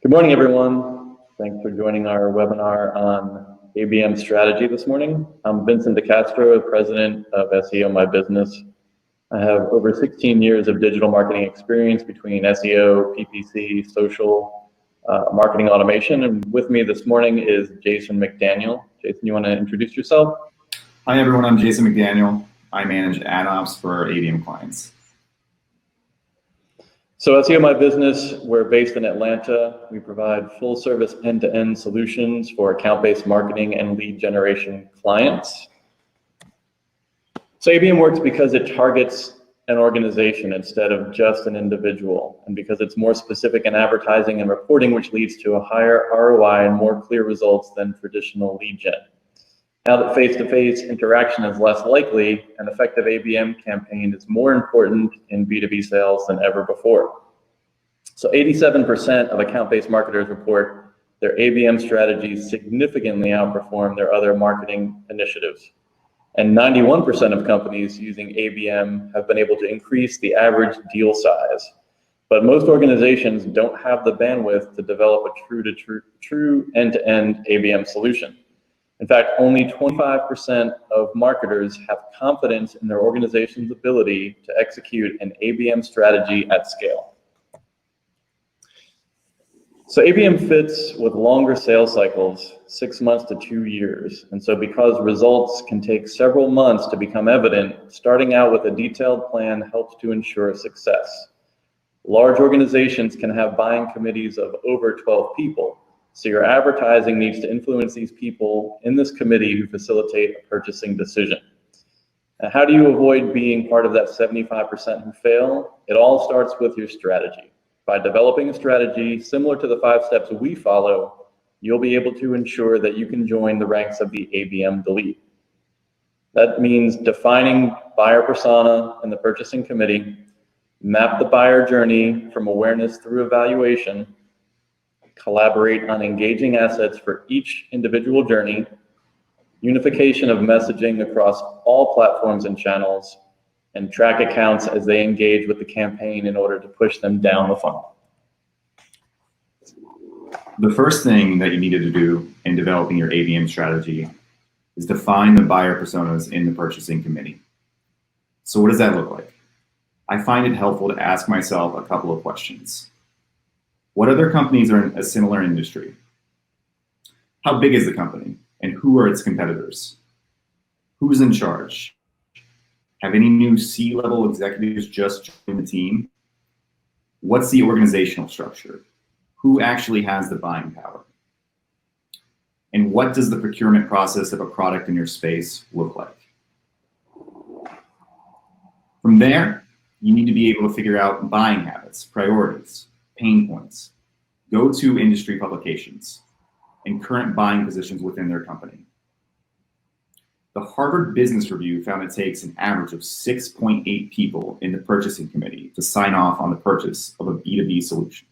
Good morning, everyone. Thanks for joining our webinar on ABM strategy this morning. I'm Vincent DeCastro, President of SEO My Business. I have over 16 years of digital marketing experience between SEO, PPC, social, marketing automation. And with me this morning is Jason McDaniel. Jason, you want to introduce yourself? Hi, everyone. I'm Jason McDaniel. I manage ad ops for ABM clients. So SEO My Business, we're based in Atlanta. We provide full service end-to-end solutions for account-based marketing and lead generation clients. So ABM works because it targets an organization instead of just an individual, and because it's more specific in advertising and reporting, which leads to a higher ROI and more clear results than traditional lead gen. Now that face-to-face interaction is less likely, an effective ABM campaign is more important in B2B sales than ever before. So 87% of account-based marketers report their ABM strategies significantly outperform their other marketing initiatives. And 91% of companies using ABM have been able to increase the average deal size. But most organizations don't have the bandwidth to develop a true end-to-end ABM solution. In fact, only 25% of marketers have confidence in their organization's ability to execute an ABM strategy at scale. So ABM fits with longer sales cycles, 6 months to 2 years. And so because results can take several months to become evident, starting out with a detailed plan helps to ensure success. Large organizations can have buying committees of over 12 people. So your advertising needs to influence these people in this committee who facilitate a purchasing decision. Now, how do you avoid being part of that 75% who fail? It all starts with your strategy. By developing a strategy similar to the 5 steps we follow, you'll be able to ensure that you can join the ranks of the ABM elite. That means defining buyer persona in the purchasing committee, map the buyer journey from awareness through evaluation, collaborate on engaging assets for each individual journey, unification of messaging across all platforms and channels, and track accounts as they engage with the campaign in order to push them down the funnel. The first thing that you needed to do in developing your ABM strategy is define the buyer personas in the purchasing committee. So what does that look like? I find it helpful to ask myself a couple of questions. What other companies are in a similar industry? How big is the company, and who are its competitors? Who's in charge? Have any new C-level executives just joined the team? What's the organizational structure? Who actually has the buying power? And what does the procurement process of a product in your space look like? From there, you need to be able to figure out buying habits, priorities, pain points, go-to industry publications, and current buying positions within their company. The Harvard Business Review found it takes an average of 6.8 people in the purchasing committee to sign off on the purchase of a B2B solution.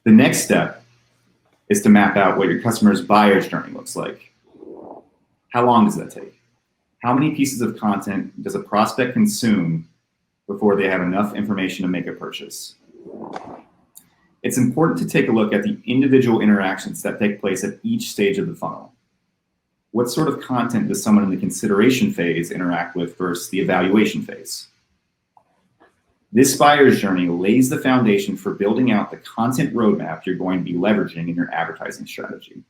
The next step is to map out what your customer's buyer's journey looks like. How long does that take? How many pieces of content does a prospect consume before they have enough information to make a purchase? It's important to take a look at the individual interactions that take place at each stage of the funnel. What sort of content does someone in the consideration phase interact with versus the evaluation phase? This buyer's journey lays the foundation for building out the content roadmap you're going to be leveraging in your advertising strategy.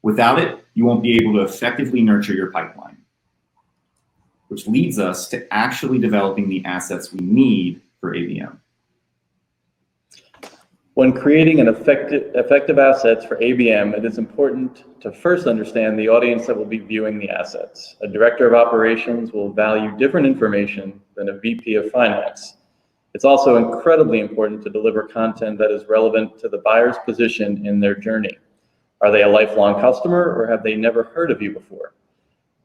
Without it, you won't be able to effectively nurture your pipeline, which leads us to actually developing the assets we need for ABM. When creating an effective assets for ABM, it is important to first understand the audience that will be viewing the assets. A director of operations will value different information than a VP of finance. It's also incredibly important to deliver content that is relevant to the buyer's position in their journey. Are they a lifelong customer, or have they never heard of you before?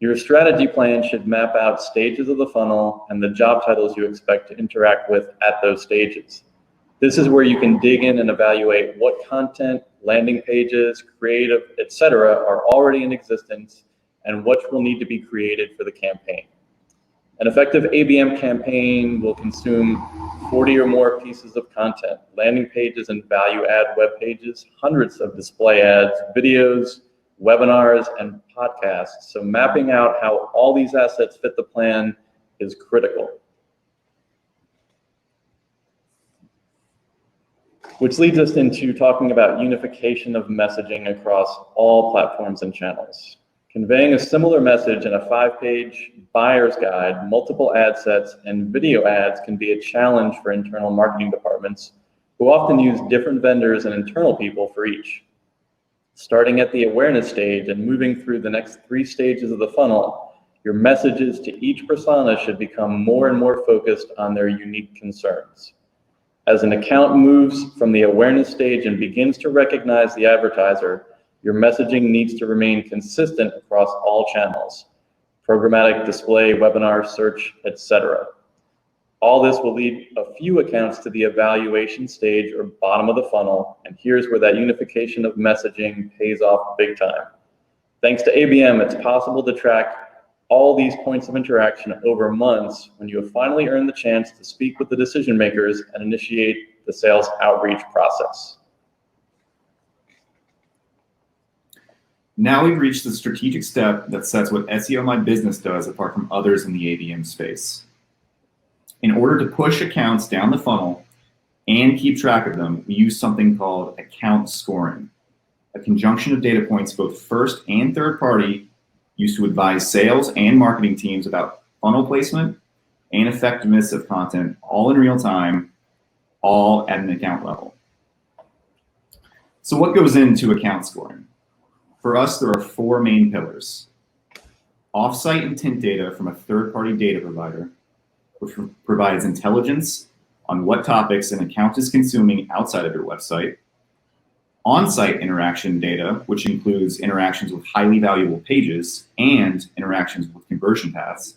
Your strategy plan should map out stages of the funnel and the job titles you expect to interact with at those stages. This is where you can dig in and evaluate what content, landing pages, creative, etc. are already in existence and what will need to be created for the campaign. An effective ABM campaign will consume 40 or more pieces of content, landing pages and value add web pages, hundreds of display ads, videos, webinars, and podcasts. So mapping out how all these assets fit the plan is critical. Which leads us into talking about unification of messaging across all platforms and channels. Conveying a similar message in a 5-page buyer's guide, multiple ad sets, and video ads can be a challenge for internal marketing departments who often use different vendors and internal people for each. Starting at the awareness stage and moving through the next 3 stages of the funnel, your messages to each persona should become more and more focused on their unique concerns. As an account moves from the awareness stage and begins to recognize the advertiser, your messaging needs to remain consistent across all channels: programmatic, display, webinar, search, etc. All this will lead a few accounts to the evaluation stage or bottom of the funnel, and here's where that unification of messaging pays off big time. Thanks to ABM, it's possible to track all these points of interaction over months when you have finally earned the chance to speak with the decision makers and initiate the sales outreach process. Now we've reached the strategic step that sets what SEO My Business does apart from others in the ABM space. In order to push accounts down the funnel and keep track of them, we use something called account scoring, a conjunction of data points, both first and third party, used to advise sales and marketing teams about funnel placement and effectiveness of content, all in real time, all at an account level. So what goes into account scoring? For us, there are 4 main pillars. Off-site intent data from a third-party data provider, which provides intelligence on what topics an account is consuming outside of your website. On-site interaction data, which includes interactions with highly valuable pages and interactions with conversion paths.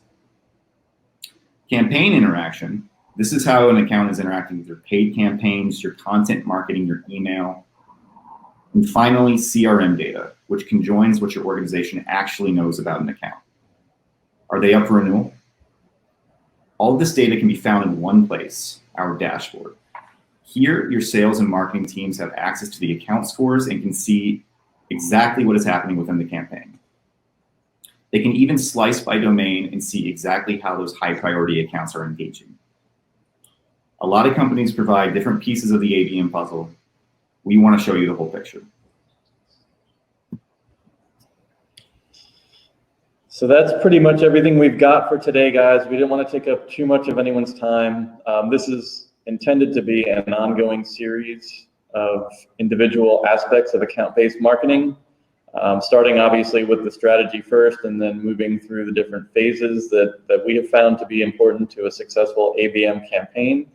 Campaign interaction, this is how an account is interacting with your paid campaigns, your content marketing, your email. And finally, CRM data, which conjoins what your organization actually knows about an account. Are they up for renewal? All of this data can be found in one place, our dashboard. Here, your sales and marketing teams have access to the account scores and can see exactly what is happening within the campaign. They can even slice by domain and see exactly how those high priority accounts are engaging. A lot of companies provide different pieces of the ABM puzzle. We want to show you the whole picture. So that's pretty much everything we've got for today, guys. We didn't want to take up too much of anyone's time. This is intended to be an ongoing series of individual aspects of account-based marketing, starting obviously with the strategy first and then moving through the different phases that we have found to be important to a successful ABM campaign.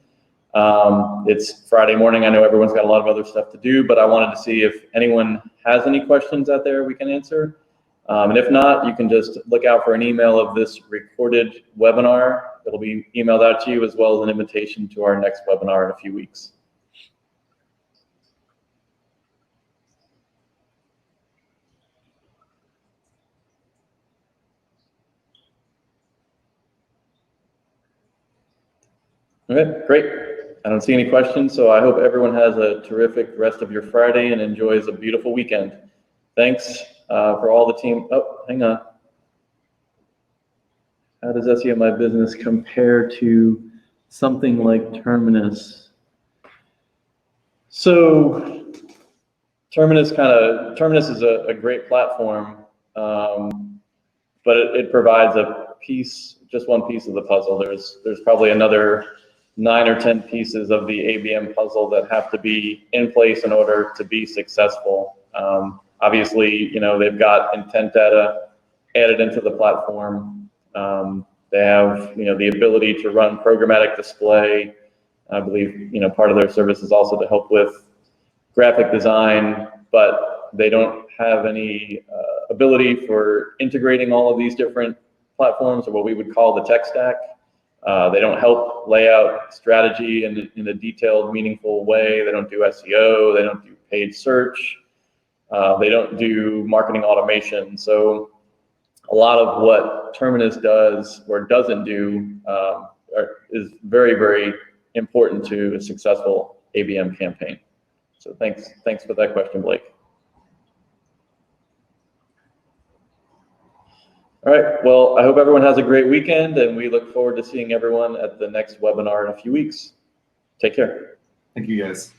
It's Friday morning. I know everyone's got a lot of other stuff to do, but I wanted to see if anyone has any questions out there we can answer. And if not, you can just look out for an email of this recorded webinar. It'll be emailed out to you, as well as an invitation to our next webinar in a few weeks. Okay, great. I don't see any questions, so I hope everyone has a terrific rest of your Friday and enjoys a beautiful weekend. Thanks for all the team. Oh, hang on. How does SEO My Business compare to something like Terminus? So Terminus is a great platform, but it provides just one piece of the puzzle. There's probably another 9 or 10 pieces of the ABM puzzle that have to be in place in order to be successful. Obviously, they've got intent data added into the platform. They have, the ability to run programmatic display. I believe, part of their service is also to help with graphic design, but they don't have any ability for integrating all of these different platforms, or what we would call the tech stack. They don't help lay out strategy in a detailed, meaningful way. They don't do SEO. They don't do paid search. They don't do marketing automation. So a lot of what Terminus does or doesn't do is very, very important to a successful ABM campaign. So thanks for that question, Blake. All right, well, I hope everyone has a great weekend, and we look forward to seeing everyone at the next webinar in a few weeks. Take care. Thank you, guys.